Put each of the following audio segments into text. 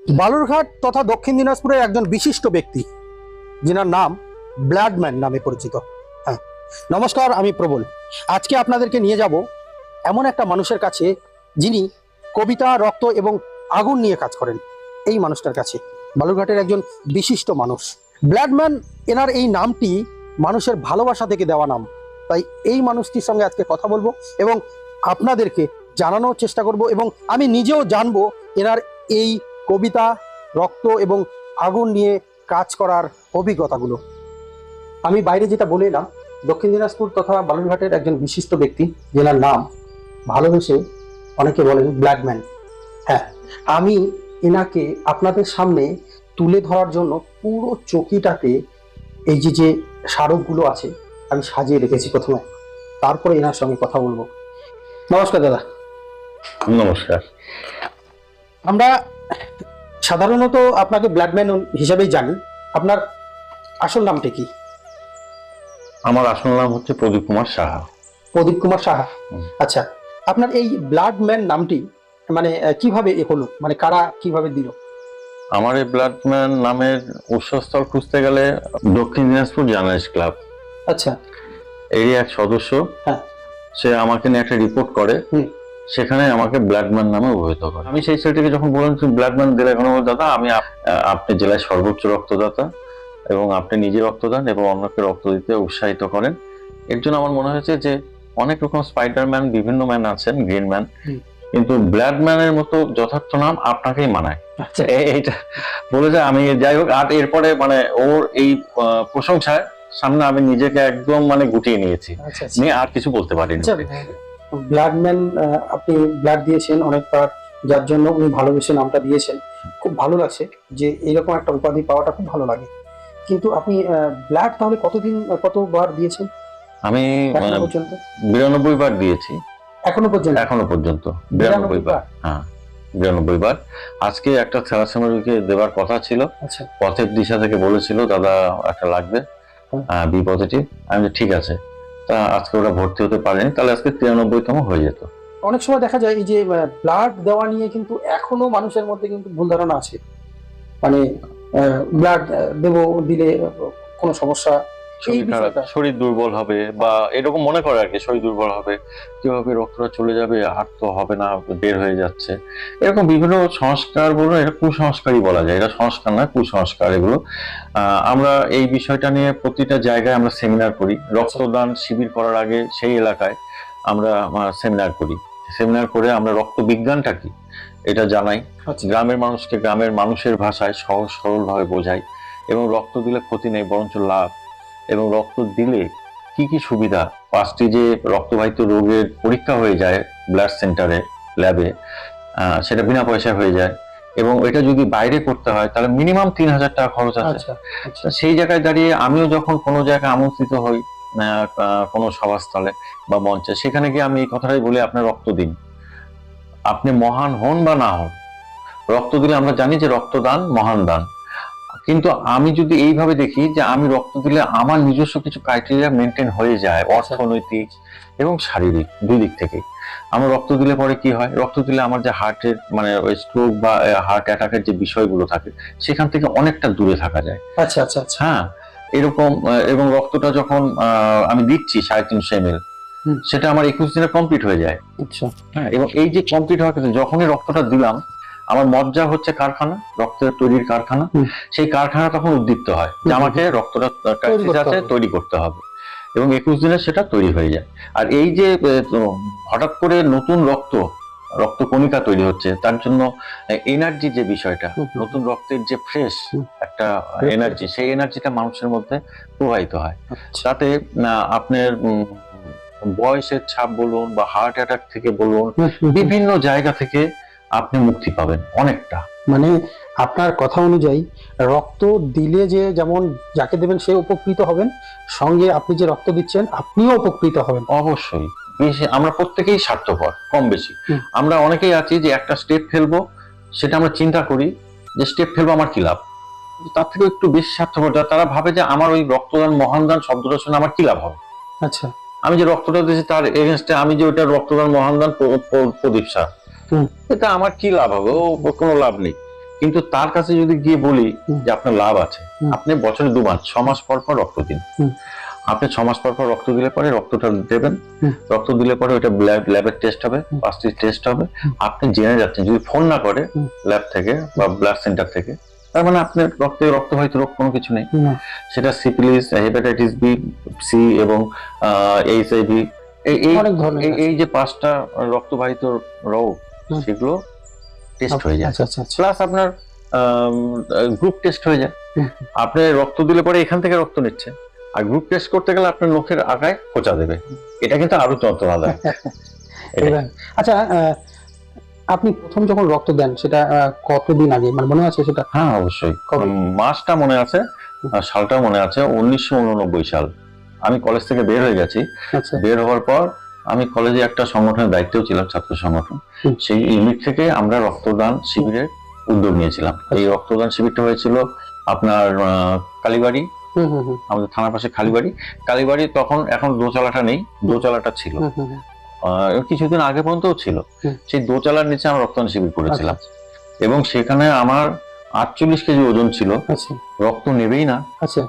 বালুরঘাট তথা দক্ষিণ দিনাজপুরের একজন বিশিষ্ট ব্যক্তি যিনার নাম ব্লাডম্যান নামে পরিচিত। হ্যাঁ, নমস্কার, আমি প্রবল। আজকে আপনাদেরকে নিয়ে যাব এমন একটা মানুষের কাছে যিনি কবিতা, রক্ত এবং আগুন নিয়ে কাজ করেন। এই মানুষটার কাছে, বালুরঘাটের একজন বিশিষ্ট মানুষ ব্লাডম্যান। এনার এই নামটি মানুষের ভালোবাসা থেকে দেওয়া নাম। তাই এই মানুষটির সঙ্গে আজকে কথা বলবো এবং আপনাদেরকে জানানোর চেষ্টা করব, এবং আমি নিজেও জানবো এনার এই কবিতা, রক্ত এবং আগুন নিয়ে কাজ করার অভিজ্ঞতাগুলো। আমি বাইরে যেটা বলে এলাম, দক্ষিণ দিনাজপুর তথা বালুরঘাটের একজন বিশিষ্ট ব্যক্তি যেনার নাম ভালোবেসে অনেকে বলেন ব্লাডম্যান। হ্যাঁ, আমি এনাকে আপনাদের সামনে তুলে ধরার জন্য পুরো চকিটাতে এই যে স্মারকগুলো আছে আমি সাজিয়ে রেখেছি প্রথমে, তারপরে এনার সঙ্গে কথা বলবো। নমস্কার দাদা। নমস্কার। আমরা সাধারণত আপনাকে ব্লাডম্যান হিসেবেই জানি। আপনার আসল নামটা কি? আমার আসল নাম হচ্ছে প্রদীপ কুমার সাহা। প্রদীপ কুমার সাহা। আচ্ছা, আপনার এই ব্লাডম্যান নামটি মানে কিভাবে হলো, মানে কারা কিভাবে দিল? আমার এই ব্লাডম্যান নামের উৎসস্থল খুঁজতে গেলে দক্ষিণ দিনাজপুর জার্নালিস্ট ক্লাব, আচ্ছা, এরই এক সদস্য, হ্যাঁ, সে আমাকে নিয়ে একটা রিপোর্ট করে, সেখানে আমাকে ব্লাডম্যান নামে অভিহিত করে। আমি সেই ছেলেটিকে যখন বললাম তুমি ব্লাডম্যান দিলে, এখন দাদা আমি আপনি জেলায় সর্বোচ্চ রক্তদাতা এবং আপনি নিজে রক্তদান এবং অন্যকে রক্ত দিতে উৎসাহিত করেন। এর জন্য আমার মনে হয়েছে যে অনেক রকম স্পাইডারম্যান, বিভিন্ন ম্যান আছেন, গ্রিন ম্যান, কিন্তু ব্লাডম্যানের মতো যথার্থ নাম আপনাকেই মানায়। এইটা বলে যে আমি, যাই হোক, আর এরপরে মানে ওর এই প্রশংসায় সামনে আমি নিজেকে একদম মানে গুটিয়ে নিয়েছি, নিয়ে আর কিছু বলতে পারিনি। ব্লাডম্যান, আপনি ব্লাড দিয়েছেন অনেকবার, যার জন্য উনি ভালোবেসে নামটা দিয়েছেন। খুব ভালো লাগছে যে এরকম একটা উপাধি পাওয়াটা খুব ভালো লাগে। কিন্তু আপনি ব্লাড তাহলে কতবার দিয়েছেন? আমি 92 বার দিয়েছি এখনো পর্যন্ত 92 বার। হ্যাঁ, 92 বার। আজকে একটা থ্যালাসেমিয়া রোগীকে দেওয়ার কথা ছিল, পথের দিশা থেকে বলেছিল দাদা একটা লাগবে, বি পজিটিভ। আমি ঠিক আছে, তা আজকে ওরা ভর্তি হতে পারেনি, তাহলে আজকে 93তম হয়ে যেত। অনেক সময় দেখা যায় এই যে ব্লাড দেওয়া নিয়ে কিন্তু এখনো মানুষের মধ্যে কিন্তু ভুল ধারণা আছে, মানে ব্লাড দিলে কোনো সমস্যা, শরীর দুর্বল হবে বা এরকম মনে করে আর কি, শরীর দুর্বল হবে, কিভাবে রক্তটা চলে যাবে, আর তো হবে না, বের হয়ে যাচ্ছে, এরকম বিভিন্ন সংস্কার বলুন, এটা কুসংস্কারই বলা যায়, এটা সংস্কার না, কুসংস্কার এগুলো। আমরা এই বিষয়টা নিয়ে প্রতিটা জায়গায় আমরা সেমিনার করি। রক্তদান শিবির করার আগে সেই এলাকায় আমরা সেমিনার করি, সেমিনার করে আমরা রক্ত বিজ্ঞানটা কি এটা জানাই, গ্রামের মানুষকে গ্রামের মানুষের ভাষায় সহজ সরল ভাবে বোঝাই, এবং রক্ত দিলে ক্ষতি নেই বরঞ্চ লাভ, এবং রক্ত দিলে কি কি সুবিধা। 5টি যে রক্তবাহিত রোগের পরীক্ষা হয়ে যায় ব্লাড সেন্টারে, ল্যাবে, সেটা বিনা পয়সায় হয়ে যায়, এবং এটা যদি বাইরে করতে হয় তাহলে মিনিমাম 3000 টাকা খরচ আছে। সেই জায়গায় দাঁড়িয়ে আমিও যখন কোনো জায়গায় আমন্ত্রিত হই, কোনো সভাস্থলে বা মঞ্চে, সেখানে গিয়ে আমি এই কথাটাই বলি, আপনার রক্ত দিন, আপনি মহান হন বা না হন, রক্ত দিলে আমরা জানি যে রক্তদান মহান দান। কিন্তু আমি যদি এইভাবে দেখি যে আমি রক্ত দিলে আমার নিজস্ব কিছু ক্রাইটেরিয়া মেনটেন হয়ে যায়, অর্থনৈতিক এবং শারীরিক দুই দিক থেকে। আমার রক্ত দিলে পরে কি হয়, রক্ত দিলে আমার যে হার্টের মানে স্ট্রোক বা হার্ট অ্যাটাকের যে বিষয়গুলো থাকে সেখান থেকে অনেকটা দূরে থাকা যায়। আচ্ছা আচ্ছা আচ্ছা, হ্যাঁ, এরকম। এবং রক্তটা যখন আমি দিচ্ছি 350 ml, সেটা আমার 21 দিনে কমপ্লিট হয়ে যায়। আচ্ছা, হ্যাঁ, এবং এই যে কমপ্লিট হওয়ার ক্ষেত্রে যখনই রক্তটা দিলাম, আমার মজ্জা হচ্ছে কারখানা, রক্তের তৈরির কারখানা, সেই কারখানা তখন উদ্দীপ্ত হয় যে আমাকে রক্তটা তৈরি করতে হবে, এবং 21 দিনে সেটা তৈরি হয়ে যায়। আর এই যে হঠাৎ করে নতুন রক্ত কণিকা তৈরি হচ্ছে, তার জন্য এনার্জি যে বিষয়টা, নতুন রক্তের যে ফ্রেশ একটা এনার্জি, সেই এনার্জিটা মানুষের মধ্যে প্রবাহিত হয়। তাতে আপনার বয়সের ছাপ বলুন বা হার্ট অ্যাটাক থেকে বলুন, বিভিন্ন জায়গা থেকে আপনি মুক্তি পাবেন অনেকটা। মানে আপনার কথা অনুযায়ী রক্ত দিলে যে যেমন যাকে দেবেন সে উপকৃত হবেন, সঙ্গে আপনি যে রক্ত দিচ্ছেন আপনিও উপকৃত হবেন। অবশ্যই। বেশি আমরা প্রত্যেকেই স্বার্থপর, কম বেশি। আমরা অনেকেই আছি যে একটা স্টেপ ফেলবো, সেটা আমরা চিন্তা করি যে স্টেপ ফেলবো আমার কি লাভ, তার থেকে একটু বেশি স্বার্থপর তারা ভাবে যে আমার ওই রক্তদান মহান দান শব্দটা শুনে আমার কি লাভ হবে। আচ্ছা, আমি যে রক্তটা দিয়েছি তার এগেনস্টে আমি যে ওইটা রক্তদান মহান দান প্রদীপ স্যার, এটা আমার কি লাভ হবে, ও কোনো লাভ নেই। কিন্তু তার কাছে যদি গিয়ে বলি হুম। যে আপনার লাভ আছে, হুম। আপনি বছরে 2 মাস 6 মাস পর পর রক্ত দিন। হুম। আপনি 6 মাস পর পর রক্ত দিলে পরে রক্তটা দেবেন, হুম। রক্ত দিলে পরে ওইটা ল্যাবের টেস্ট হবে, হুম। 5টি টেস্ট হবে। হুম। আপনি জেনে যাচ্ছেন, যদি ফোন না করে হুম। ল্যাব থেকে বা ব্লাড সেন্টার থেকে, তার মানে আপনার রক্তবাহিত রোগ কোনো কিছু নেই। না। সেটা সিফিলিস, হেপাটাইটিস বি, সি এবং এইচআইভি, এই এই অনেক ধরনের এই- আছে। এই যে 5টা রক্তবাহিত রোগ, হুম। সেগুলো টেস্ট হয়ে যায়। আচ্ছা আচ্ছা আচ্ছা। প্লাস আপনার গ্রুপ টেস্ট হয়ে যায়। হুম। আপনি রক্ত দিলে পরে এখান থেকে রক্ত নিচ্ছে, আর গ্রুপ টেস্ট করতে গেলে আপনার নখের আগায় খোঁচা দেবে। এটা কিন্তু আরো যন্ত্রণাদায়ক। এবার আচ্ছা, আপনি প্রথম যখন রক্ত দেন সেটা কতদিন আগে, মানে মনে আছে সেটা? হ্যাঁ, অবশ্যই। কবে? মাসটা মনে আছে, সালটা মনে আছে, 1989 সাল। আমি কলেজ থেকে বের হয়ে গেছি। আচ্ছা। বের হওয়ার পর আমি কলেজে একটা সংগঠনের দায়িত্বেও ছিলাম, ছাত্র সংগঠন। হুম। সেই ইউনিট থেকে আমরা রক্তদান শিবিরের উদ্যোগ নিয়েছিলাম। এই রক্তদান শিবিরটা হয়েছিল আপনার কালীবাড়ি, হুম হুম হুম আমাদের থানার পাশে কালীবাড়ি। তখন, এখন দোচালাটা নেই, দোচালাটা ছিল। হুম হুম হুম। কিছুদিন আগে পর্যন্তও ছিল। হুম। সেই দোচালার নিচে আমরা রক্তদান শিবির করেছিলাম, আচ্ছা এবং সেখানে আমার 48 কেজি ওজন ছিল। আচ্ছা রক্ত নেবেই না। আচ্ছা।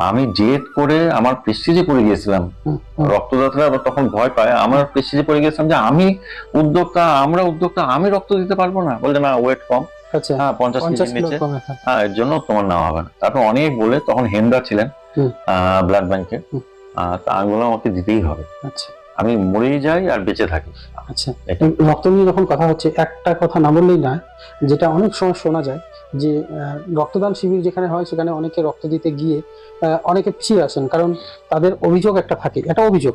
আমি জেদ করে আমার প্রেস্টিজে পড়ে গিয়েছিলাম। হুম, হুম। রক্তদাতারা তখন ভয় পায়, আমার প্রেস্টিজে পড়ে গিয়েছিলাম যে আমরা উদ্যোক্তা, আমি রক্ত দিতে পারবো না। বলছে না, ওয়েট কম, আচ্ছা। হ্যাঁ 50 50 কেজির কিলো নিচে, কমে, হ্যাঁ। হ্যাঁ এর জন্য তোমার নেওয়া হবে না। তারপর অনেক বলে, তখন হেমদা ছিলেন হুম। ব্লাড ব্যাংকে। হুম। তা আমি বললাম আমাকে দিতেই হবে, আচ্ছা আমি মরেই যাই আর বেঁচে থাকি। আচ্ছা। এটা। রক্ত নিয়ে যখন কথা হচ্ছে, একটা কথা না বললেই না, যেটা অনেক সময় শোনা যায় যে রক্তদান শিবির যেখানে হয় সেখানে অনেকে রক্ত দিতে গিয়ে অনেকে পিছিয়ে আসেন, কারণ তাদের অভিযোগ একটা থাকে, একটা অভিযোগ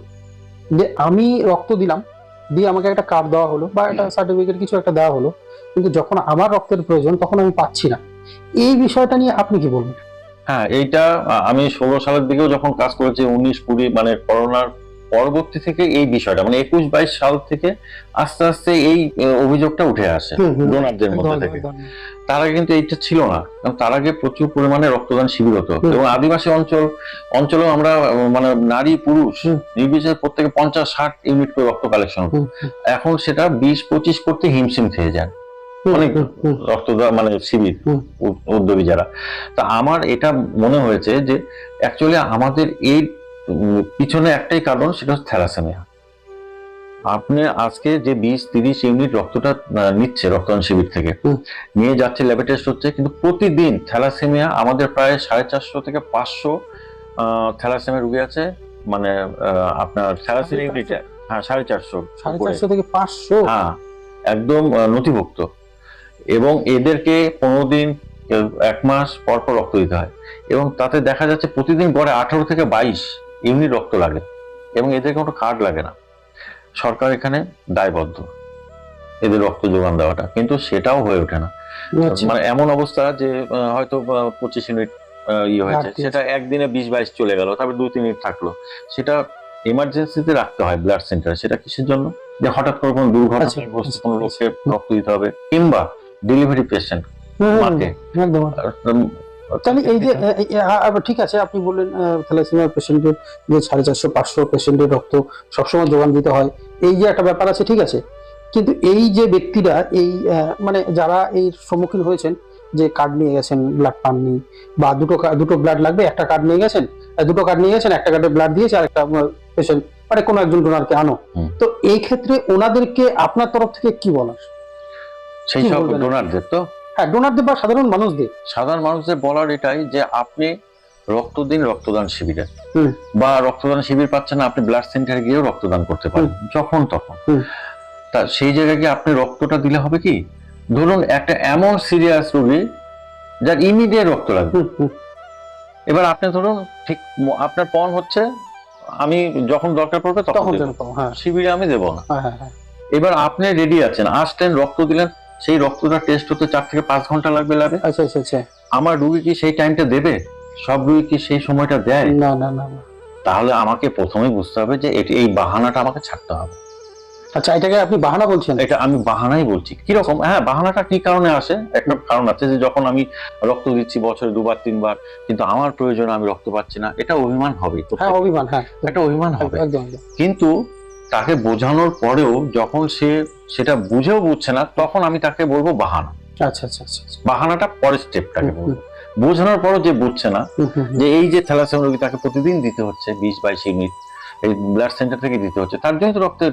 যে আমি রক্ত দিলাম, দিয়ে আমাকে একটা কার্ড দেওয়া হলো বা একটা সার্টিফিকেট কিছু একটা দেওয়া হলো, কিন্তু যখন আমার রক্তের প্রয়োজন তখন আমি পাচ্ছি না। এই বিষয়টা নিয়ে আপনি কি বলবেন? হ্যাঁ, এইটা আমি 16 সালের দিকেও যখন কাজ করেছি, 19-20 মানে করোনার পরবর্তী থেকে এই বিষয়টা, মানে 21-22 সাল থেকে আস্তে আস্তে এই অভিযোগটা উঠে আসে ডোনারদের মধ্যে থেকে। তার আগে কিন্তু এইটা ছিল না, কারণ তার আগে প্রচুর পরিমাণে রক্তদান শিবির হতো, এবং আদিবাসী অঞ্চলেও আমরা মানে নারী পুরুষ নির্বিশেষে প্রত্যেকে 50-60 ইউনিট করে রক্ত কালেকশন হতো। এখন সেটা 20-25 করতে হিমশিম খেয়ে যান অনেক রক্তদান মানে শিবির উদ্যোগী যারা। তা আমার এটা মনে হয়েছে যে অ্যাকচুয়ালি আমাদের এই পিছনে একটাই কারণ, সেটা হচ্ছে থ্যালাসেমিয়া। আপনি আজকে যে 20-30 ইউনিট রক্তটা নিচ্ছে রক্তদান শিবির থেকে, নিয়ে যাচ্ছে, ল্যাবে টেস্ট হচ্ছে, কিন্তু প্রতিদিন থ্যালাসেমিয়া আমাদের প্রায় 450 থেকে 500 থ্যালাসেমিয়া রোগী আছে। মানে আপনার থ্যালাসেমিয়া ইউনিটে, হ্যাঁ 450 থেকে 500, হ্যাঁ একদম নথিভুক্ত। এবং এদেরকে 15 দিন, 1 মাস পর পর রক্ত দিতে হয়, এবং তাতে দেখা যাচ্ছে প্রতিদিন গড়ে 18 থেকে 22 ইউনিট রক্ত লাগে, এবং এদের কোনো কার্ড লাগে না। সরকার এখানে দায়বদ্ধ এদের রক্ত যোগান দেওয়াটা, কিন্তু সেটাও হয়ে ওঠে না। মানে এমন অবস্থা যে হয়তো 25 ইউনিট হয়েছে, সেটা একদিনে 20-22 চলে গেল, তারপর 2-3 ইউনিট থাকলো। সেটা এমার্জেন্সিতে রাখতে হয় ব্লাড সেন্টারে। সেটা কিসের জন্য? যে হঠাৎ করে কোনো দুর্ঘটনাগ্রস্ত কোনো লোককে রক্ত দিতে হবে, কিংবা ডেলিভারি পেশেন্ট মাকে। তাহলে এই যে ঠিক আছে, আপনি বললেন থ্যালাসেমিয়া পেশেন্টের যে 450-500 পেশেন্টের রক্ত সবসময় যোগান দিতে হয়, এই যে একটা ব্যাপার আছে, ঠিক আছে, কিন্তু এই যে ব্যক্তিরা এই মানে যারা এই সম্মুখীন হয়েছেন, যে কার্ড নিয়ে গেছেন ব্লাড পাননি, বা দুটো ব্লাড লাগবে, একটা কার্ড নিয়ে গেছেন, দুটো কার্ড নিয়ে গেছেন, একটা কার্ডে ব্লাড দিয়েছে, আর একটা পেশেন্ট মানে কোনো একজন ডোনারকে আনো, তো এই ক্ষেত্রে ওনাদেরকে আপনার তরফ থেকে কি বলার? সেই সব ডোনারদের, তো হ্যাঁ ডোনারদের বা সাধারণ মানুষদের বলার এটাই যে আপনি রক্ত দিন রক্তদান শিবিরে, বা রক্তদান শিবির পাচ্ছেন না, আপনি ব্লাড সেন্টারে গিয়েও রক্তদান করতে পারেন যখন তখন। তা সেই জায়গায় গিয়ে আপনি রক্তটা দিলে হবে কি, ধরুন একটা এমন সিরিয়াস রোগী যার ইমিডিয়েট রক্ত লাগবে, এবার আপনি ধরুন ঠিক আপনার পণ হচ্ছে, আমি যখন দরকার পড়বে তখন শিবিরে আমি দেবো না। এবার আপনি রেডি আছেন, আসলেন, রক্ত দিলেন, সেই রক্তটা টেস্ট হতে 4 থেকে 5 ঘন্টা লাগবে ল্যাবে। আচ্ছা আচ্ছা আচ্ছা। আমার রোগী কি সেই টাইমটা দেবে? সব রোগী কি সেই সময়টা দেয়? না না না। তাহলে আমাকে প্রথমেই বুঝতে হবে যে এই বাহানাটা আমাকে ছাড়তে হবে। আচ্ছা, এটাকে আপনি বাহানা বলছেন? এটা আমি বাহানাই বলছি। কিরকম? হ্যাঁ, বাহানাটা কি কারণে আসে? একটা কারণ আছে যে যখন আমি রক্ত দিচ্ছি বছরে 2-3 বার, কিন্তু আমার প্রয়োজনে আমি রক্ত পাচ্ছি না, এটা অভিমান হবে। হ্যাঁ অভিমান, হ্যাঁ একটা অভিমান হবে। একদম। কিন্তু তাকে বোঝানোর পরেও যখন সে সেটা বুঝেও বুঝছে না, তখন আমি তাকে বলবো বাহানা। আচ্ছা আচ্ছা আচ্ছা আচ্ছা। বাহানাটা পরের স্টেপটাকে হুম, বলবো। বোঝানোর পরও যে বুঝছে না হুম, হুম, হুম। যে এই যে থ্যালাসেমিয়া রোগী তাকে প্রতিদিন দিতে হচ্ছে 20-22 ইউনিট, এই ব্লাড সেন্টার থেকে দিতে হচ্ছে, তার জন্য তো রক্তের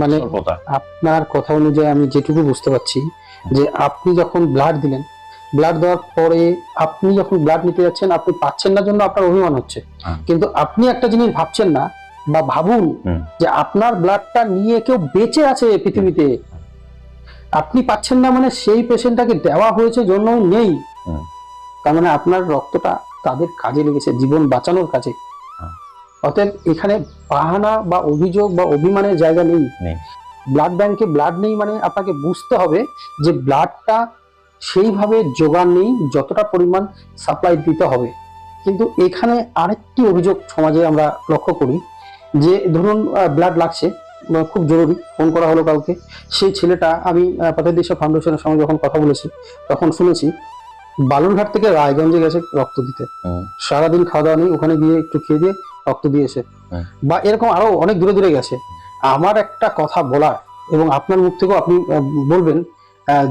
মানে স্বল্পতা। আপনার কথা অনুযায়ী আমি যেটুকু বুঝতে পারছি যে আপনি যখন ব্লাড দিলেন, ব্লাড দেওয়ার পরে আপনি যখন ব্লাড নিতে যাচ্ছেন আপনি পাচ্ছেন না জন্য আপনার অভিমান হচ্ছে, হ্যাঁ। কিন্তু আপনি একটা জিনিস ভাবছেন না বা ভাবুন হুম। যে আপনার ব্লাডটা নিয়ে কেউ বেঁচে আছে পৃথিবীতে, আপনি পাচ্ছেন না মানে সেই পেশেন্টটাকে দেওয়া হয়েছে জন্য নেই, হুম। তার মানে আপনার রক্তটা তাদের কাজে লেগেছে, জীবন বাঁচানোর কাজে। হ্যাঁ। অতএব এখানে বাহানা বা অভিযোগ বা অভিমানের জায়গা নেই। নেই। ব্লাড ব্যাংকে ব্লাড নেই মানে আপনাকে বুঝতে হবে যে ব্লাডটা সেইভাবে জোগান নেই যতটা পরিমাণ সাপ্লাই দিতে হবে। কিন্তু এখানে আরেকটি অভিযোগ সমাজে আমরা লক্ষ্য করি যে ধরুন ব্লাড লাগছে, খুব জরুরি, ফোন করা হলো কাউকে, সেই ছেলেটা, আমি পথের দিশা ফাউন্ডেশনের সঙ্গে যখন কথা বলেছি তখন শুনেছি বালুরঘাট থেকে রায়গঞ্জে গেছে রক্ত দিতে, হুম। সারাদিন খাওয়া দাওয়া নেই, ওখানে গিয়ে একটু খেয়ে দিয়ে রক্ত দিয়েছে, হুম। বা এরকম আরো অনেক দূরে দূরে গেছে। আমার একটা কথা বলার, এবং আপনার মুখ থেকেও আপনি বলবেন,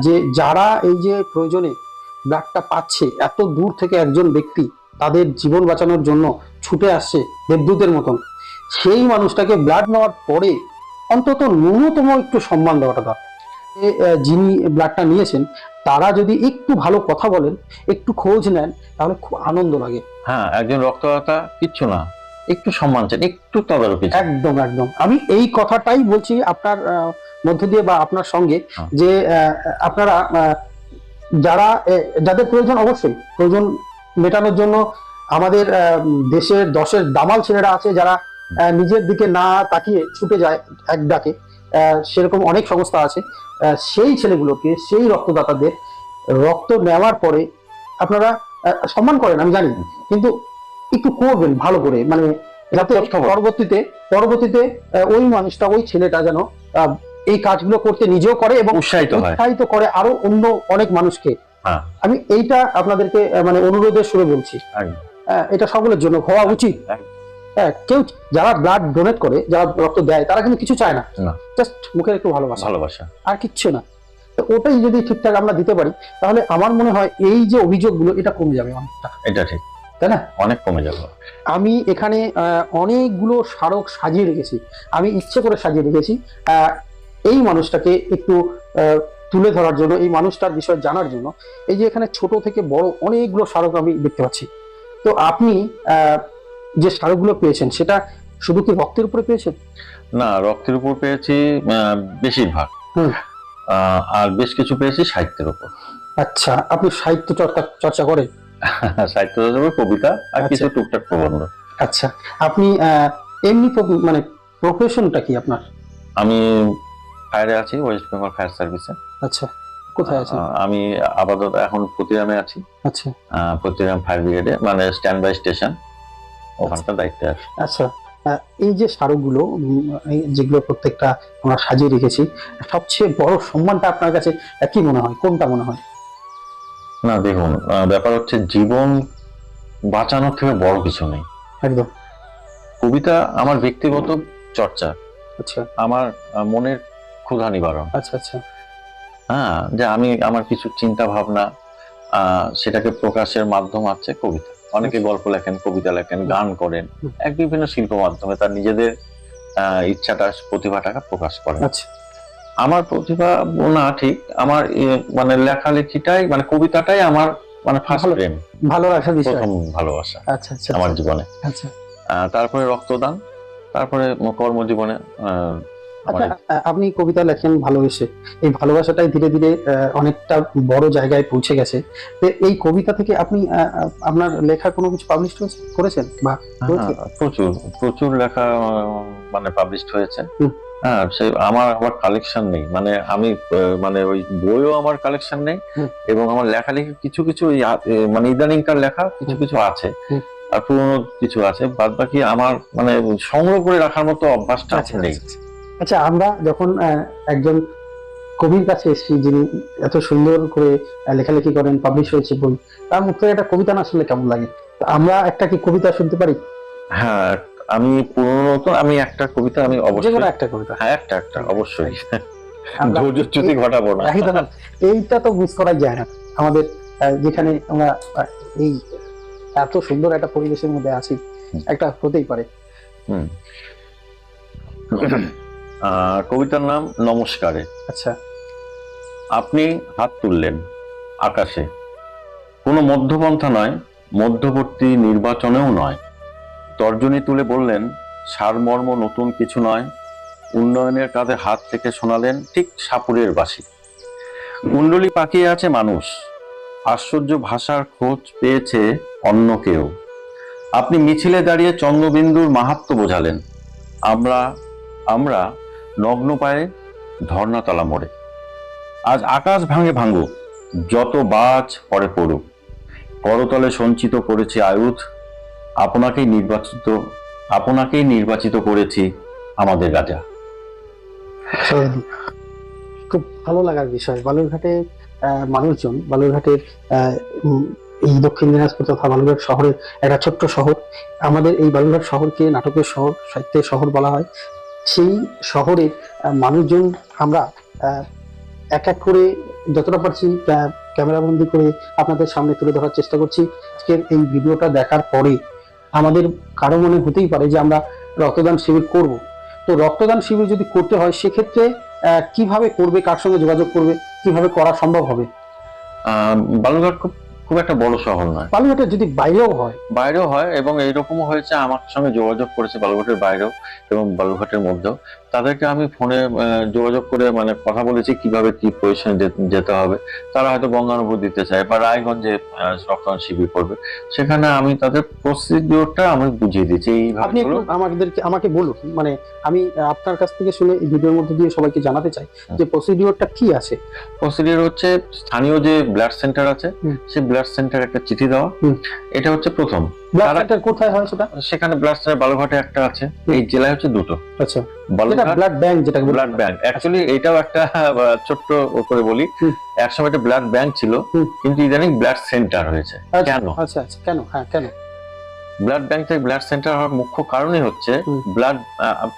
যে যারা এই যে প্রয়োজনে ব্লাডটা পাচ্ছে, এত দূর থেকে একজন ব্যক্তি তাদের জীবন বাঁচানোর জন্য ছুটে আসছে দেবদূতের মতন, সেই মানুষটাকে ব্লাড নেওয়ার পরে অন্তত ন্যূনতম একটু সম্মান দেওয়াটা দরকার। যিনি ব্লাডটা নিয়েছেন তারা যদি একটু ভালো কথা বলেন, একটু খোঁজ নেন, তাহলে খুব আনন্দ লাগে। হ্যাঁ, একজন রক্তদাতা কিচ্ছু না, একটু সম্মান চান, একটু তদারকি চান। একদম একদম, আমি এই কথাটাই বলছি আপনার মধ্য দিয়ে বা আপনার সঙ্গে, হ্যাঁ। যে আপনারা যারা যাদের প্রয়োজন, অবশ্যই প্রয়োজন মেটানোর জন্য আমাদের দেশের 10-এর দামাল ছেলেরা আছে যারা নিজের দিকে না তাকিয়ে ছুটে যায় এক ডাকে, সেরকম অনেক সংস্থা আছে। সেই ছেলেগুলোকে, সেই রক্তদাতাদের রক্ত নেওয়ার পরে আপনারা সম্মান করেন আমি জানি, কিন্তু একটু করবেন ভালো করে, মানে যাতে খোঁজখবর। পরবর্তীতে পরবর্তীতে ওই মানুষটা, ওই ছেলেটা যেন এই কাজগুলো করতে নিজেও করে এবং উৎসাহিত হয়। উৎসাহিত করে আরো অন্য অনেক মানুষকে। হ্যাঁ। আমি এইটা আপনাদেরকে মানে অনুরোধের সুরে বলছি, একদম। এটা সকলের জন্য হওয়া উচিত। একদম। কেউ যারা ব্লাড ডোনেট করে, যারা রক্ত দেয়, তারা কিন্তু কিছু চায় না, না। জাস্ট মুখের একটু ভালোবাসা, ভালোবাসা। আর কিচ্ছু না। তো ওটাই যদি ঠিকঠাক আমরা দিতে পারি, তাহলে আমার মনে হয় এই যে অভিযোগগুলো এটা কমে যাবে অনেকটা, এটা ঠিক, তাই না? অনেক কমে যাবে। আমি এখানে অনেকগুলো স্মারক সাজিয়ে রেখেছি, আমি ইচ্ছে করে সাজিয়ে রেখেছি এই মানুষটাকে একটু তুলে ধরার জন্য, এই মানুষটার বিষয়ে জানার জন্য। এই যে এখানে ছোট থেকে বড় অনেকগুলো স্মারক আমি দেখতে পাচ্ছি। তো আপনি যে স্মারকগুলো পেয়েছেন সেটা শুধু কি রক্তের উপরে পেয়েছেন? না, রক্তের উপর পেয়েছি বেশিরভাগ, হুম। আর বেশ কিছু পেয়েছি সাহিত্যের উপর। আচ্ছা, আপনি সাহিত্য চর্চা করেন? সাহিত্য কবিতা আর কিছু টুকটাক প্রবন্ধ। আচ্ছা, আপনি এমনি মানে প্রফেশনটা কি আপনার? আমি ফায়ারে আছি, ওয়েস্ট বেঙ্গল ফায়ার সার্ভিসে। আচ্ছা, কোথায় আছেন? আমি আপাতত এখন প্রতিরামে আছি। আচ্ছা প্রতিরাম ফায়ার ব্রিগেডে, মানে স্ট্যান্ড বাই স্টেশন, ওখানকার দায়িত্বে আছি। আচ্ছা, এই যে স্মারকগুলো যেগুলো প্রত্যেকটা আমরা সাজিয়ে রেখেছি, সবচেয়ে বড় সম্মানটা আপনার কাছে কি মনে হয়, কোনটা মনে হয়? না দেখুন, ব্যাপার হচ্ছে জীবন বাঁচানোর থেকে বড় কিছু নেই। একদম। কবিতা আমার ব্যক্তিগত চর্চা, আচ্ছা আমার মনের ক্ষুধা নিবারণ। আচ্ছা আচ্ছা হ্যাঁ, যে আমি আমার কিছু চিন্তা ভাবনা সেটাকে প্রকাশের মাধ্যম আছে কবিতা। অনেকে গল্প লেখেন, কবিতা লেখেন, গান করেন, এক বিভিন্ন শিল্প মাধ্যমে তার নিজেদের ইচ্ছাটা, প্রতিভাটাকে প্রকাশ করেন। আচ্ছা আমার প্রতিভা না ঠিক, আমার মানে লেখালেখিটাই, মানে কবিতাটাই আমার মানে ফার্স্ট ভালো- প্রেম, ভালো রাখার বিষয়। প্রথম ভালোবাসা আচ্ছা আচ্ছা আমার জীবনে। আচ্ছা তারপরে রক্তদান, তারপরে কর্মজীবনে আচ্ছা, আপনি কবিতা লেখেন ভালোবেসে, এই ভালোবাসাটাই ধীরে ধীরে অনেকটা বড় জায়গায় পৌঁছে গেছে। তো এই কবিতা থেকে আপনি আপনার লেখা কোনো কিছু পাবলিশ করেছেন বা হয়েছে? প্রচুর প্রচুর লেখা মানে পাবলিশড হয়েছে। হুম। হ্যাঁ, সে আমার কালেকশন নেই, মানে আমি মানে ওই বইও আমার কালেকশন নেই, হুম। এবং আমার লেখালেখি কিছু কিছু মানে ইদানিংকার লেখা কিছু কিছু আছে, হুম। আর পুরোনো কিছু আছে, বাদ বাকি আমার মানে সংগ্রহ করে রাখার মতো অভ্যাসটা আচ্ছা নেই। আচ্ছা, আচ্ছা, আমরা যখন একজন কবির কাছে এসেছি যিনি এত সুন্দর করে লেখালেখি করেন, পাবলিশ হয়েছে বই, তার মুখ থেকে একটা কবিতা না শুনলে কেমন লাগে? তো আমরা একটা কি কবিতা শুনতে পারি? হ্যাঁ, আমি পুরোনো তো আমি একটা কবিতা আমি যে কোনো অবশ্যই, একটা কবিতা। হ্যাঁ একটা অবশ্যই। আমরা ধৈর্যচ্যুতি ঘটাবো না। একদম এইটা তো মিস করা যায় না আমাদের, যেখানে আমরা এই এত সুন্দর একটা পরিবেশের মধ্যে আছি, একটা হতেই পারে। হুম। কবিতার নাম নমস্কারে। আচ্ছা, আপনি হাত তুললেন আকাশে, কোনো মধ্যপন্থা নয়, মধ্যবর্তী নির্বাচনেও নয়। তর্জনী তুলে বললেন সারমর্ম নতুন কিছু নয়, উন্নয়নের কাঁধে হাত থেকে শোনালেন ঠিক সাপুরের বাঁশি। কুণ্ডলী পাকিয়ে আছে মানুষ, আশ্চর্য ভাষার খোঁজ পেয়েছে অন্য কেউ। আপনি মিছিলে দাঁড়িয়ে চন্দ্রবিন্দুর মাহাত্ম্য বোঝালেন, আমরা আমরা নগ্ন পায়ে ধর্ণাতলা মোড়ে। আজ আকাশ ভাঙে ভাঙুক, যত বাজ পরে পড়ুক, করতলে সঞ্চিত করেছি আয়ুধ, আপনাকেই নির্বাচিত করেছি আমাদের রাজা। খুব ভালো লাগার বিষয়। বালুরঘাটে মানুষজন, বালুরঘাটের এই দক্ষিণ দিনাজপুর তথা বালুরঘাট শহরের একটা ছোট্ট শহর, আমাদের এই বালুরঘাট শহরকে নাটকের শহর, সাহিত্যের শহর বলা হয়। সেই শহরের মানুষজন আমরা এক এক করে যতটা পারছি ক্যামেরাবন্দি করে আপনাদের সামনে তুলে ধরার চেষ্টা করছি। আজকের এই ভিডিওটা দেখার পরে আমাদের কারো মনে হতেই পারে যে আমরা রক্তদান শিবির করব। তো রক্তদান শিবির যদি করতে হয় সেক্ষেত্রে কিভাবে করবে, কার সঙ্গে যোগাযোগ করবে, কিভাবে করা সম্ভব হবে? বালুরঘাট খুব একটা বড় শহর নয়। বালুরঘাটের যদি বাইরেও হয় এবং এইরকমও হয়েছে আমার সঙ্গে যোগাযোগ করেছে বালুরঘাটের বাইরেও এবং বালুরঘাটের মধ্যেও। তাদেরকে আমি ফোনে যোগাযোগ করে মানে কথা বলেছি কিভাবে কি পজিশনে যেতে হবে। তারা হয়তো গঙ্গানগর দিতে চায় বা রায়গঞ্জে রক্তদান শিবির করবে, সেখানে আমি তাদের প্রসিডিওরটা আমি বুঝিয়ে দিচ্ছি। আপনি আমাকে বলুন, মানে আমি আপনার কাছ থেকে শুনে এই ভিডিওর মধ্যে দিয়ে সবাইকে জানাতে চাই যে প্রসিডিওরটা কি আছে। প্রসিডিওর হচ্ছে স্থানীয় যে ব্লাড সেন্টার আছে সেই ব্লাড সেন্টার একটা চিঠি দেওয়া, এটা হচ্ছে প্রথম। ব্লাড সেন্টার কোথায় হয় সেটা? সেখানে ব্লাড সেন্টার বালুরঘাটে একটা আছে, এই জেলায় হচ্ছে দুটো। আচ্ছা, ব্লাড ব্যাংক, যেটা ব্লাড ব্যাংক অ্যাকচুয়ালি এটাও একটা ছোট্ট করে বলি, একসময় একটা ব্লাড ব্যাংক ছিল কিন্তু ইদানিং ব্লাড সেন্টার হয়েছে। কেন? আচ্ছা, কেন? হ্যাঁ, কেন ব্লাড ব্যাংক থেকে ব্লাড সেন্টার হওয়ার মুখ্য কারণই হচ্ছে ব্লাড,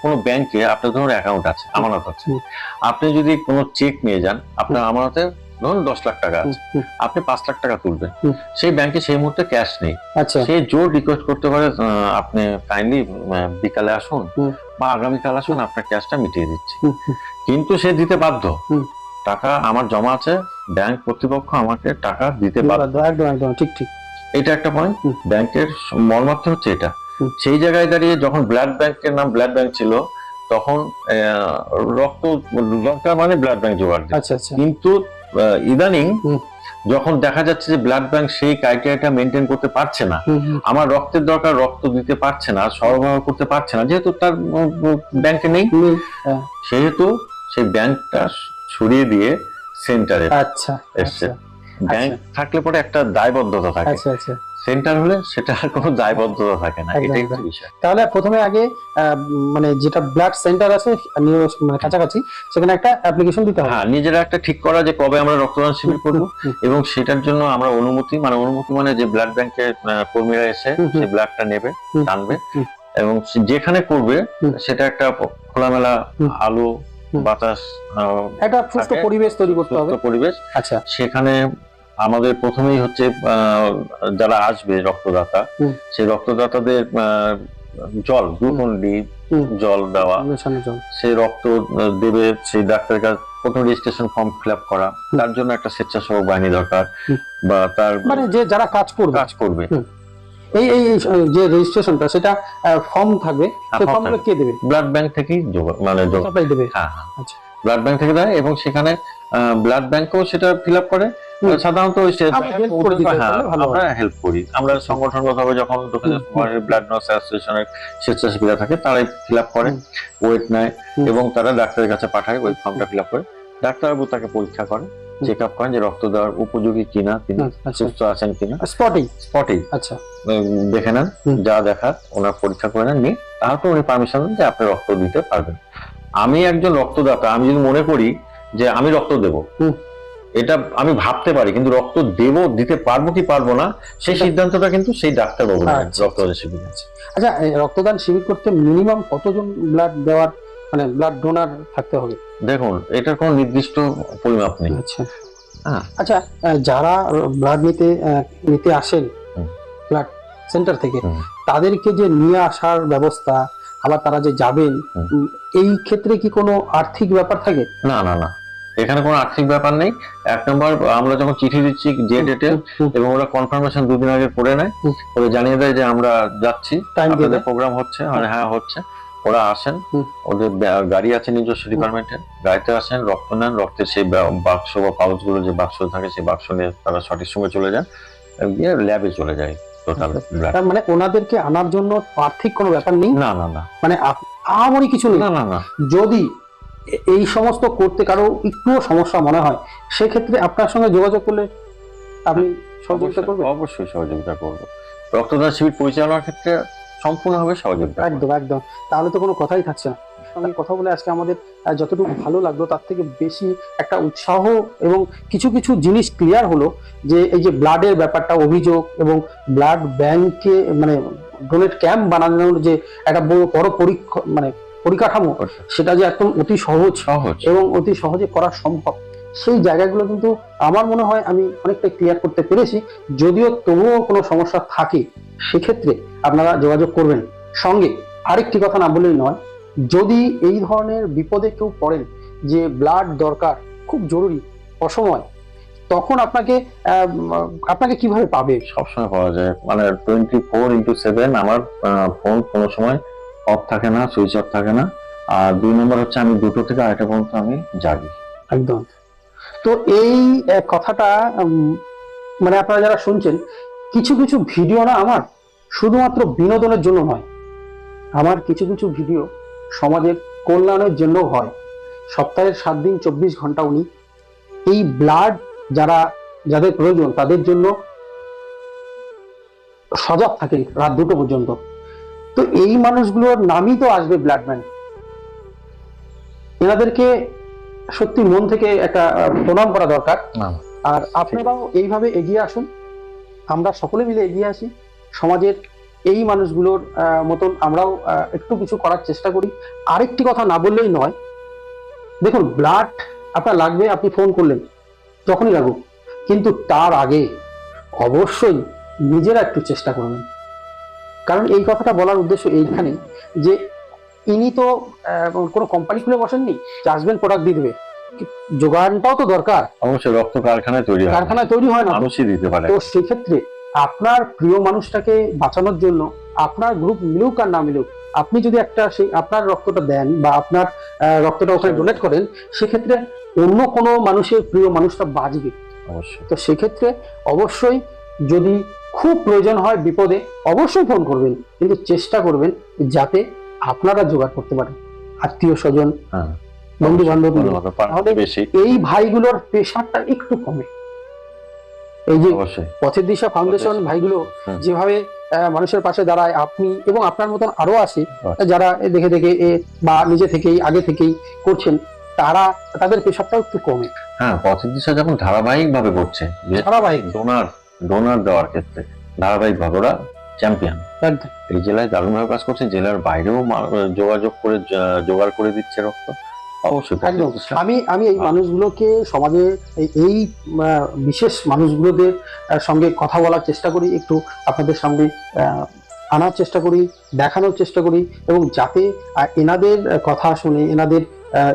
কোনো ব্যাংকে আপনার ধরুন অ্যাকাউন্ট আছে, আমানত আছে, আপনি যদি কোনো চেক নিয়ে যান, আপনার আমানতে ধরুন 10 লাখ টাকা আছে, আপনি 5 লাখ টাকা তুলবেন, সেই ব্যাংকে সেই মুহূর্তে ক্যাশ নেই। আচ্ছা, সে জোর রিকোয়েস্ট করতে পারে আপনি কাইন্ডলি বিকালে আসুন বা আগামীকাল আসুন, আপনার ক্যাশটা মিটিয়ে দিচ্ছি। কিন্তু সে দিতে বাধ্য, টাকা আমার জমা আছে, ব্যাংক কর্তৃপক্ষ আমাকে টাকা দিতে বাধ্য। একদম ঠিক। এটা একটা পয়েন্ট। ব্যাংকের মর্মার্থ হচ্ছে এটা। সেই জায়গায় দাঁড়িয়ে যখন ব্লাড ব্যাংকের নাম ব্লাড ব্যাংক ছিল, তখন রক্ত দরকার মানে ব্লাড ব্যাংক জোগাড়। আচ্ছা, কিন্তু ইদানিং যখন দেখা যাচ্ছে যে ব্লাড ব্যাংক সেই ক্রাইটেরিয়াটা মেনটেন করতে পারছে না, আমার রক্তের দরকার, রক্ত দিতে পারছে না, সরবরাহ করতে পারছে না, যেহেতু তার ব্যাংকে নেই, সেহেতু সেই ব্যাংকটা সরিয়ে দিয়ে সেন্টারে এসছে। ব্যাংক থাকলে পরে একটা দায়বদ্ধতা থাকে, সেন্টার হলে সেটা আর কোনো দায়বদ্ধতা থাকে না। এটাই হচ্ছে বিষয়। তাহলে প্রথমে আগে মানে যেটা ব্লাড সেন্টার আছে মানে কাছাকাছি, সেখানে একটা অ্যাপ্লিকেশন দিতে হবে। হ্যাঁ, নিজেরা একটা ঠিক করা যে কবে আমরা রক্তদান শিবির করব, এবং সেটার জন্য আমরা অনুমতি মানে যে ব্লাড ব্যাংকের কর্মীরা এসে সেই ব্লাডটা নেবে, টানবে, এবং যেখানে করবে সেটা একটা খোলামেলা আলো বাতাস, একটা সুস্থ পরিবেশ তৈরি করতে হবে। পরিবেশ। আচ্ছা, সেখানে আমাদের প্রথমেই হচ্ছে যারা আসবে রক্তদাতা, সেই রক্তদাতাদের জল, গ্লুকন ডি জল দেওয়া, সেই রক্ত দেবে, সেই ডাক্তারের কাছে প্রথম রেজিস্ট্রেশন ফর্ম ফিল আপ করা, তার জন্য একটা স্বেচ্ছাসেবক বাহিনী দরকার, বা তার মানে যে যারা কাজ করবে এই যে রেজিস্ট্রেশনটা, সেটা ফর্ম থাকবে, সেই ফর্মগুলো কে দেবে? ব্লাড ব্যাংক থেকেই মানে সাপ্লাই দেবে। হ্যাঁ, আচ্ছা, ব্লাড ব্যাংক থেকে দেয়, এবং সেখানে ব্লাড ব্যাংকও সেটা ফিল আপ করে। সাধারণত আমরা হেল্প করি, আমরা সংগঠনগতভাবে যখন ব্লাড ডোনার্স অ্যাসোসিয়েশনের স্বেচ্ছাসেবীরা থাকে, তারাই ফিল আপ করে, ওয়েট নেয়, এবং তারা ডাক্তারের কাছে পাঠায়, ওই ফর্মটা ফিল আপ করে। ডাক্তারবাবু তাকে পরীক্ষা করে, চেক আপ করেন যে রক্ত দেওয়ার উপযোগী কিনা, তিনি সুস্থ আছেন কিনা, স্পটেই আচ্ছা দেখে নেন, যা দেখার ওনার পরীক্ষা করে নেন, নিয়ে তারপর উনি পারমিশন দেন যে আপনি রক্ত দিতে পারবেন। আমি একজন রক্তদাতা, আমি যদি মনে করি যে আমি রক্ত দেব, এটা আমি ভাবতে পারি, কিন্তু রক্ত দিতে পারবো কি পারবো না, সেই সিদ্ধান্তটা কিন্তু সেই ডাক্তারবাবু রক্তদান শিবির আছে। আচ্ছা, রক্তদান শিবির করতে মিনিমাম কতজন ব্লাড দেওয়ার মানে ব্লাড ডোনার থাকতে হবে? দেখুন, এটার কোনো নির্দিষ্ট পরিমাপ নেই। আচ্ছা হ্যাঁ, আচ্ছা, যারা ব্লাড নিতে আসেন হুম। ব্লাড সেন্টার থেকে, হুম। তাদেরকে যে নিয়ে আসার ব্যবস্থা, আবার তারা যে যাবেন, হুম। এই ক্ষেত্রে কি কোনো আর্থিক ব্যাপার থাকে? না না না, এখানে কোনো আর্থিক ব্যাপার নেই। এক নম্বর, আমরা যখন চিঠি দিচ্ছি যে ডেটে, এবং ওরা কনফার্মেশন 2 দিন আগে করে নেয়, হুম। ওরা জানিয়ে দেয় যে আমরা যাচ্ছি, টাইম দিয়ে আপনাদের দেয়। প্রোগ্রাম হচ্ছে, মানে হ্যাঁ হচ্ছে। ওরা আসেন, হুম। ওদের গাড়ি আছে নিজস্ব ডিপার্টমেন্টের, গাড়িতে আসেন, রক্ত নেন, রক্তের সেই বাক্স বা পাউচ গুলো যে বাক্স থাকে, সেই বাক্স নিয়ে তারা সঠিক সময় চলে যান, গিয়ে ল্যাবে চলে যায় টোটাল ব্লাড। তার মানে ওনাদেরকে আনার জন্য আর্থিক কোনো ব্যাপার নেই, না না না মানে আহামরি কিছু নেই। না না না, যদি এই সমস্ত করতে কারো একটুও সমস্যা মনে হয়, সেক্ষেত্রে আপনার সঙ্গে যোগাযোগ করলে আপনি সহযোগিতা করবেন? অবশ্যই সহযোগিতা করবো। রক্তদান শিবির পরিচালনার ক্ষেত্রে সম্পূর্ণভাবে সহযোগিতা করবো। একদম একদম, তাহলে তো কোনো কথাই থাকছে না। সঙ্গে কথা বলে আজকে আমাদের যতটুকু ভালো লাগলো, তার থেকে বেশি একটা উৎসাহ এবং কিছু কিছু জিনিস ক্লিয়ার হলো, যে এই যে ব্লাডের ব্যাপারটা, অভিযোগ, এবং ব্লাড ব্যাংকে মানে ডোনেট ক্যাম্প বানানোর যে একটা বড় পরিকাঠামো, সেটা যে একদম অতি সহজ সহজ এবং অতি সহজে করা সম্ভব, সেই জায়গাগুলো কিন্তু আমার মনে হয় আমি অনেকটা ক্লিয়ার করতে পেরেছি। যদিও তবুও কোনো সমস্যা থাকে, সেক্ষেত্রে আপনারা যোগাযোগ করবেন। সঙ্গে আরেকটি কথা না বললেই নয়, যদি এই ধরনের বিপদে কেউ পড়েন যে ব্লাড দরকার, খুব জরুরি, অসময়, তখন আপনাকে কিভাবে পাবে? সবসময় পাওয়া যায়, মানে 24x7 আমার ফোন কোনো সময় অফ থাকে না, সুইচ অফ থাকে না। আর 2 নম্বর হচ্ছে, আমি 2টো থেকে 2টা পর্যন্ত আমি জাগি। একদম। তো এই কথাটা মানে আপনারা যারা শুনছেন, কিছু কিছু ভিডিও না আমার শুধুমাত্র বিনোদনের জন্য নয়, আমার কিছু কিছু ভিডিও সমাজের কল্যাণের জন্য হয়। সপ্তাহের 7 দিন 24 ঘন্টা উনি এই ব্লাড যাদের প্রয়োজন তাদের জন্য সজাগ থাকেন রাত 2টো পর্যন্ত। তো এই মানুষগুলোর নামই তো আসবে ব্লাডম্যান। এনাদেরকে সত্যি মন থেকে একটা প্রণাম করা দরকার। আর আপনারাও এইভাবে এগিয়ে আসুন, আমরা সকলে মিলে এগিয়ে আসি, সমাজের এই মানুষগুলোর মতন আমরাও একটু কিছু করার চেষ্টা করি। আরেকটি কথা না বললেই নয়, দেখুন, ব্লাড আপনার লাগবে, আপনি ফোন করলেন, যখনই লাগুক, কিন্তু তার আগে অবশ্যই নিজেরা একটু চেষ্টা করবেন। কারণ এই কথাটা বলার উদ্দেশ্য এইখানে, যে ইনি তো কোনো কোম্পানি খুলে বসেননি যে আসবেন প্রোডাক্ট দিয়ে দেবে, যোগানটাও তো দরকার। অবশ্যই রক্ত কারখানায় তৈরি হয়, কারখানায় তৈরি হয় না, মানুষই দিতে পারে। তো সেক্ষেত্রে আপনার প্রিয় মানুষটাকে বাঁচানোর জন্য, আপনার গ্রুপ মিলুক আর না মিলুক, আপনি যদি আপনার রক্তটা দেন বা আপনার রক্তটা ওখানে ডোনেট করেন, সেক্ষেত্রে অন্য কোনো মানুষের প্রিয় মানুষটা বাঁচবে। অবশ্যই। তো সেক্ষেত্রে অবশ্যই যদি খুব প্রয়োজন হয় বিপদে, অবশ্যই ফোন করবেন, কিন্তু চেষ্টা করবেন যাতে আপনারা জোগাড় করতে পারেন, আত্মীয় স্বজন, হ্যাঁ, বন্ধু বান্ধব, তাহলে বেশি এই ভাইগুলোর প্রেশারটা একটু কমে। এই যে অবশ্যই পথের দিশা ফাউন্ডেশন ভাইগুলো যেভাবে মানুষের পাশে দাঁড়ায়, আপনি এবং আপনার মতন আরো আছে যারা দেখে দেখে বা নিজে থেকেই আগে থেকেই করছেন, তাদের প্রেশারটাও একটু কমে। হ্যাঁ, পথের দিশা যখন ধারাবাহিক ভাবে করছে, ধারাবাহিক ডোনার দেওয়ার ক্ষেত্রে ধারাবাহিক ভাবে ওরা চ্যাম্পিয়ন। একদম এই জেলায় দারুণভাবে কাজ করছে, জেলার বাইরেও যোগাযোগ করে জোগাড় করে দিচ্ছে রক্ত। অবশ্যই একদম। আমি এই মানুষগুলোকে সমাজে এই বিশেষ মানুষগুলোদের সঙ্গে কথা বলার চেষ্টা করি, একটু আপনাদের সামনে আনার চেষ্টা করি, দেখানোর চেষ্টা করি, এবং যাতে এনাদের কথা শুনে, এনাদের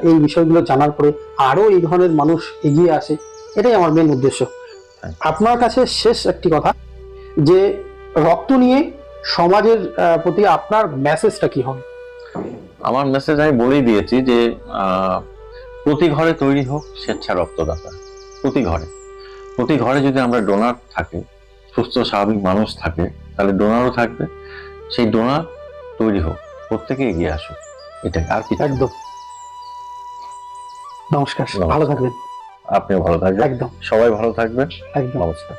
এই বিষয়গুলো জানার পরে আরো এই ধরনের মানুষ এগিয়ে আসে, এটাই আমার মেন উদ্দেশ্য। আপনার কাছে শেষ একটি কথা, যে রক্ত নিয়ে সমাজের প্রতি আপনার মেসেজটা কি হবে? আমার মেসেজ আমি বলেই দিয়েছি যে প্রতি ঘরে তৈরি হোক স্বেচ্ছা রক্তদাতা। প্রতি ঘরে যদি আমরা ডোনার থাকে, সুস্থ স্বাভাবিক মানুষ থাকে, তাহলে ডোনারও থাকবে। সেই ডোনার তৈরি হোক, প্রত্যেকে এগিয়ে আসুক, এটাই, আর কি। একদম। নমস্কার, ভালো থাকবেন। আপনিও ভালো থাকবেন, একদম, সবাই ভালো থাকবেন, একদম। নমস্কার।